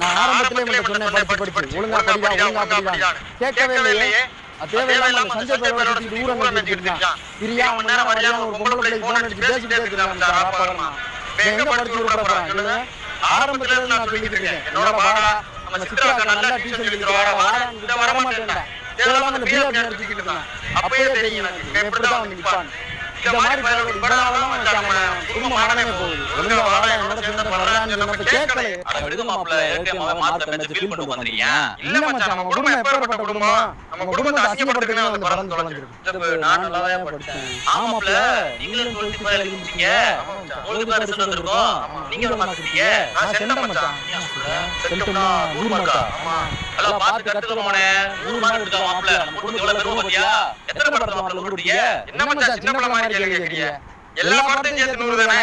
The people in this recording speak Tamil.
நான் ஆரம்பத்திலே சொன்னேன் படிச்சு ஒழுங்கா படிடா கேட்கவே இல்லையே. தேவையில்லாம சஞ்சய் பேரோட ஊரை நினைச்சிருக்கான். பிரியா மணி நேரம் வரையான ஒரு பொம்பளை பிள்ளை போன் அடிச்சு பேசிக்கிட்டே இருக்காங்க. எங்க படிச்சு விடுறேன் சொல்லுங்க. ஆரம்பத்துல இருந்து நான் சொல்லிட்டு இருக்கேன், என்னோட வாடா நம்ம சித்ராக்கா நல்லா டியூஷன் சொல்லிட்டு வாடான்னு வர மாட்டேன்டா. தேவையில்லாம இந்த பிரியா நினைச்சிட்டு இருக்கான். அப்பயே தெரியும் எப்படிதான் வந்து நிற்பான். இந்த மாதிரி குடும்ப மாடமே போகுது. ஒழுங்கா வாடா என்னோட சேர்ந்து வர்றான்னு நம்ம கேட்கல. இல்ல மச்சான், நம்ம குடும்பம் எப்பேற்பட்ட குடும்பம், நம்ம குடும்பத்தை அசிங்கப்படுத்துறதுக்கு வந்து பறந்து தொலைஞ்சிருக்கு. நான் நல்லாவே படிச்சேன். ஆமாப்ல, நீங்களும் 12th ஃபெயில் எழுதிட்டீங்க. உங்களுக்கு தான் ரிசல்ட் வந்திருக்கும். நீங்க என்ன மார்க்? நான் சென்டம் மச்சான். சென்டம்னா 100 மார்க்கா? ஆமா. எல்லாம் பார்த்து கத்துக்கோமனே. 100 மார்க் எடுத்தா மாப்ள. நம்ம குடும்பத்துல எவ்வளவு பெருமை பாத்தியா? எத்தனை படத்துல மார்க் கொடுத்தீங்க? என்ன மச்சான் சின்ன படம் மாதிரி கேக்குறீங்க? எல்லா படத்தையும் சேர்த்து 100 தானே?